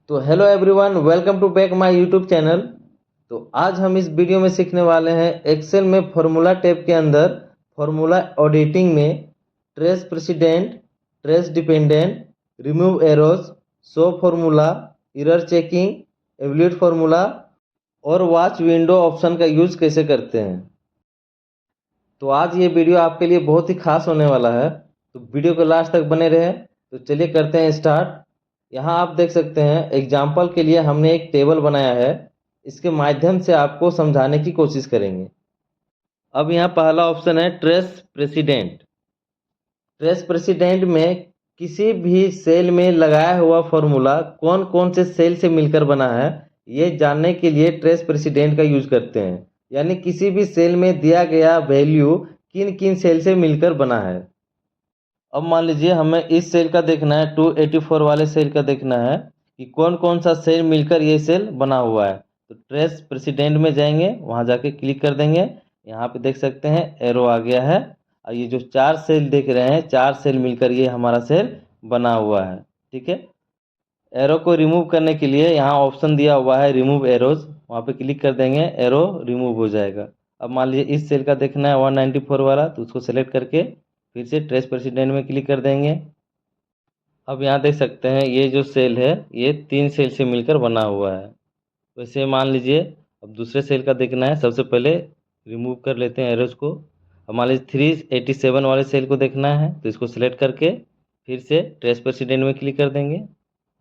तो hello everyone, welcome to back my YouTube channel. तो आज हम इस वीडियो में सीखने वाले हैं एक्सेल में फॉर्मूला टैब के अंदर फॉर्मूला ऑडिटिंग में trace president, trace dependent, remove arrows, show formula, error checking, evaluate formula और वॉच विंडो ऑप्शन का यूज़ कैसे करते हैं। तो आज ये वीडियो आपके लिए बहुत ही खास होने वाला है, तो वीडियो को लास्ट तक बने रहे। तो चलिए करते हैं स्टार्ट। यहाँ आप देख सकते हैं एग्जाम्पल के लिए हमने एक टेबल बनाया है, इसके माध्यम से आपको समझाने की कोशिश करेंगे। अब यहाँ पहला ऑप्शन है ट्रेस प्रेसिडेंट। ट्रेस प्रेसिडेंट में किसी भी सेल में लगाया हुआ फॉर्मूला कौन कौन से सेल से मिलकर बना है, ये जानने के लिए ट्रेस प्रेसिडेंट का यूज करते हैं। यानी किसी भी सेल में दिया गया वैल्यू किन किन सेल से मिलकर बना है। अब मान लीजिए हमें इस सेल का देखना है, 284 वाले सेल का देखना है कि कौन कौन सा सेल मिलकर ये सेल बना हुआ है। तो ट्रेस प्रेसिडेंट में जाएंगे, वहां जाके क्लिक कर देंगे। यहाँ पे देख सकते हैं एरो आ गया है, और ये जो 4 सेल देख रहे हैं, 4 सेल मिलकर ये हमारा सेल बना हुआ है। ठीक है। एरो को रिमूव करने के लिए यहाँ ऑप्शन दिया हुआ है रिमूव एरोज, वहाँ पे क्लिक कर देंगे, एरो रिमूव हो जाएगा। अब मान लीजिए इस सेल का देखना है 194 वाला, तो उसको सेलेक्ट करके फिर से ट्रेस प्रेसिडेंट में क्लिक कर देंगे। अब यहाँ देख सकते हैं ये जो सेल है ये 3 सेल से मिलकर बना हुआ है। वैसे मान लीजिए अब दूसरे सेल का देखना है, सबसे पहले रिमूव कर लेते हैं एरोज को। अब मान लीजिए 387 वाले सेल को देखना है, तो इसको सिलेक्ट करके फिर से ट्रेस प्रेसिडेंट में क्लिक कर देंगे।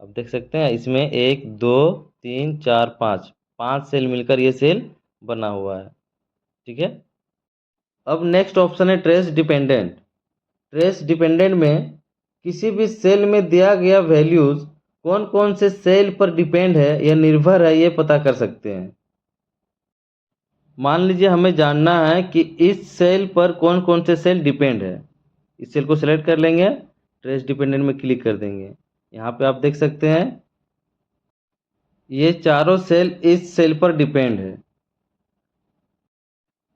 अब देख सकते हैं इसमें 1 2 3 4 5 सेल मिलकर ये सेल बना हुआ है। ठीक है। अब नेक्स्ट ऑप्शन है ट्रेस डिपेंडेंट। ट्रेस डिपेंडेंट में किसी भी सेल में दिया गया वैल्यूज कौन कौन से सेल पर डिपेंड है या निर्भर है, ये पता कर सकते हैं। मान लीजिए हमें जानना है कि इस सेल पर कौन कौन से सेल डिपेंड है। इस सेल को सिलेक्ट कर लेंगे, ट्रेस डिपेंडेंट में क्लिक कर देंगे। यहाँ पे आप देख सकते हैं ये चारों सेल इस सेल पर डिपेंड है।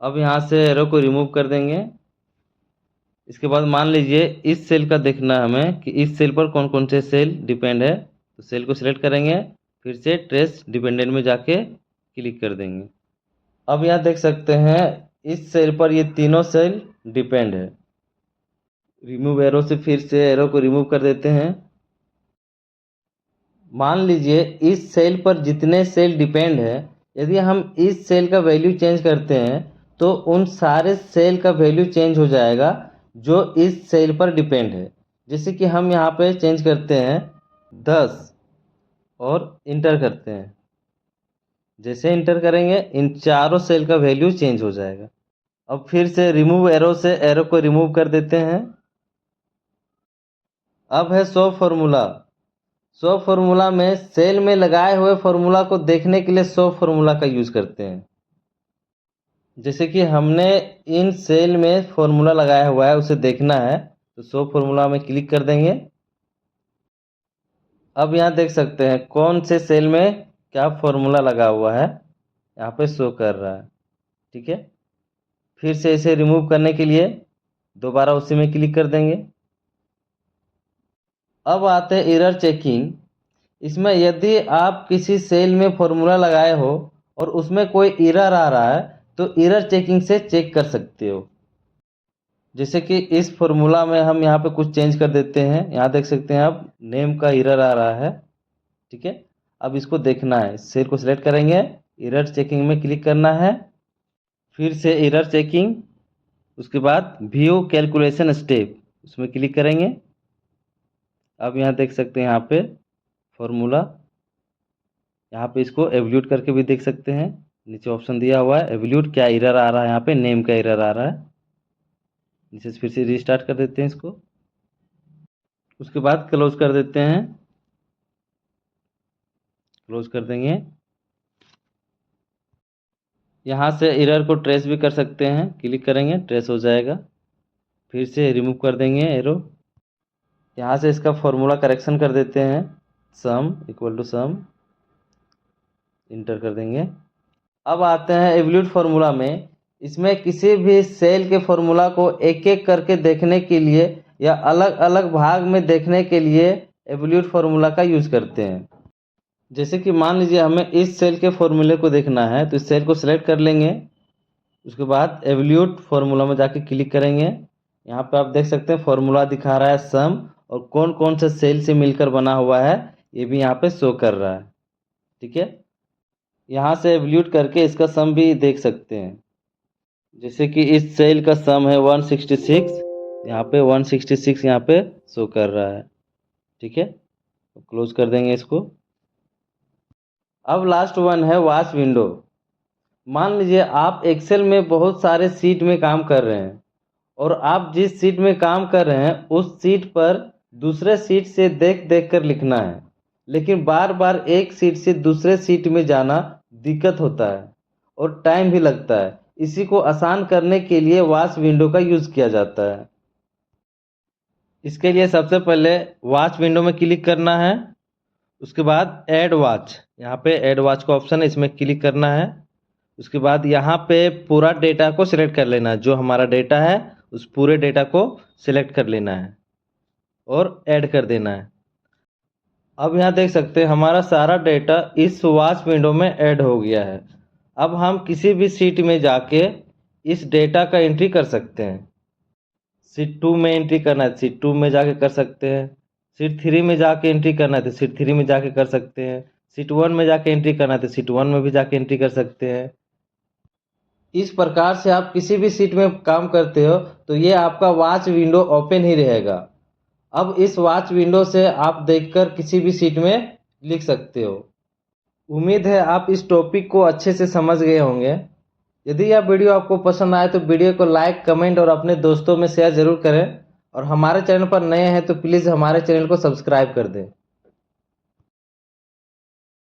अब यहाँ से एरो को रिमूव कर देंगे। इसके बाद मान लीजिए इस सेल का देखना है हमें कि इस सेल पर कौन कौन से सेल डिपेंड है, तो सेल को सिलेक्ट करेंगे, फिर से ट्रेस डिपेंडेंट में जाके क्लिक कर देंगे। अब यहाँ देख सकते हैं इस सेल पर ये तीनों सेल डिपेंड है। रिमूव एरो से फिर से एरो को रिमूव कर देते हैं। मान लीजिए इस सेल पर जितने सेल डिपेंड है, यदि हम इस सेल का वैल्यू चेंज करते हैं तो उन सारे सेल का वैल्यू चेंज हो जाएगा जो इस सेल पर डिपेंड है। जैसे कि हम यहाँ पे चेंज करते हैं 10 और इंटर करते हैं। जैसे इंटर करेंगे इन चारों सेल का वैल्यू चेंज हो जाएगा। अब फिर से रिमूव एरो से एरो को रिमूव कर देते हैं। अब है शो फॉर्मूला। शो फॉर्मूला में सेल में लगाए हुए फॉर्मूला को देखने के लिए शो फॉर्मूला का यूज करते हैं। जैसे कि हमने इन सेल में फॉर्मूला लगाया हुआ है, उसे देखना है, तो शो फॉर्मूला में क्लिक कर देंगे। अब यहाँ देख सकते हैं कौन से सेल में क्या फॉर्मूला लगा हुआ है, यहाँ पे शो कर रहा है। ठीक है। फिर से इसे रिमूव करने के लिए दोबारा उसी में क्लिक कर देंगे। अब आते हैं एरर चेकिंग। इसमें यदि आप किसी सेल में फॉर्मूला लगाए हो और उसमें कोई एरर आ रहा है, तो एरर चेकिंग से चेक कर सकते हो। जैसे कि इस फॉर्मूला में हम यहाँ पे कुछ चेंज कर देते हैं। यहाँ देख सकते हैं आप नेम का एरर आ रहा है। ठीक है। अब इसको देखना है, सेल को सिलेक्ट करेंगे, एरर चेकिंग में क्लिक करना है, फिर से एरर चेकिंग, उसके बाद व्यू कैलकुलेशन स्टेप, उसमें क्लिक करेंगे। अब यहाँ देख सकते हैं यहाँ पे फॉर्मूला, यहाँ पे इसको एवल्यूट करके भी देख सकते हैं। नीचे ऑप्शन दिया हुआ है एवल्यूट, क्या एरर आ रहा है, यहाँ पे नेम का एरर आ रहा है। नीचे से फिर से रीस्टार्ट कर देते हैं इसको, उसके बाद क्लोज कर देते हैं। क्लोज कर देंगे। यहाँ से एरर को ट्रेस भी कर सकते हैं, क्लिक करेंगे, ट्रेस हो जाएगा। फिर से रिमूव कर देंगे एरो। यहाँ से इसका फॉर्मूला करेक्शन कर देते हैं, sum equal to sum, enter कर देंगे। अब आते हैं एवल्यूट फार्मूला में। इसमें किसी भी सेल के फार्मूला को एक एक करके देखने के लिए या अलग अलग भाग में देखने के लिए एवल्यूट फार्मूला का यूज करते हैं। जैसे कि मान लीजिए हमें इस सेल के फॉर्मूले को देखना है, तो इस सेल को सिलेक्ट कर लेंगे। उसके बाद एवल्यूट फार्मूला में जाके क्लिक करेंगे। यहाँ पे आप देख सकते हैं फॉर्मूला दिखा रहा है सम, और कौन कौन से सेल से मिलकर बना हुआ है ये भी यहाँ पे शो कर रहा है। ठीक है, यहाँ से एवल्यूट करके इसका सम भी देख सकते हैं। जैसे कि इस सेल का सम है 166, यहाँ पे 166 यहाँ पे शो कर रहा है। ठीक है, तो क्लोज कर देंगे इसको। अब लास्ट वन है वॉच विंडो। मान लीजिए आप एक्सेल में बहुत सारे सीट में काम कर रहे हैं, और आप जिस सीट में काम कर रहे हैं उस सीट पर दूसरे सीट से देख देख कर लिखना है, लेकिन बार बार एक सीट से दूसरे सीट में जाना दिक्कत होता है और टाइम भी लगता है। इसी को आसान करने के लिए वॉच विंडो का यूज़ किया जाता है। इसके लिए सबसे पहले वॉच विंडो में क्लिक करना है। उसके बाद ऐड वॉच, यहाँ पे ऐड वॉच का ऑप्शन है, इसमें क्लिक करना है। उसके बाद यहाँ पे पूरा डेटा को सिलेक्ट कर लेना है, जो हमारा डेटा है उस पूरे डेटा को सिलेक्ट कर लेना है और ऐड कर देना है। अब यहाँ देख सकते हैं हमारा सारा डेटा इस वॉच विंडो में ऐड हो गया है। अब हम किसी भी सीट में जाके इस डेटा का एंट्री कर सकते हैं। सीट 2 में एंट्री करना है, सीट 2 में जाके कर सकते हैं। सीट 3 में जाके एंट्री करना है तो सीट 3 में जाके कर सकते हैं। सीट 1 में जाके एंट्री करना है तो सीट 1 में भी जाके एंट्री कर सकते हैं। इस प्रकार से आप किसी भी सीट में काम करते हो तो ये आपका वॉच विंडो ओपन ही रहेगा। अब इस वॉच विंडो से आप देखकर किसी भी सीट में लिख सकते हो। उम्मीद है आप इस टॉपिक को अच्छे से समझ गए होंगे। यदि यह वीडियो आपको पसंद आए तो वीडियो को लाइक, कमेंट और अपने दोस्तों में शेयर ज़रूर करें, और हमारे चैनल पर नए हैं तो प्लीज़ हमारे चैनल को सब्सक्राइब कर दें।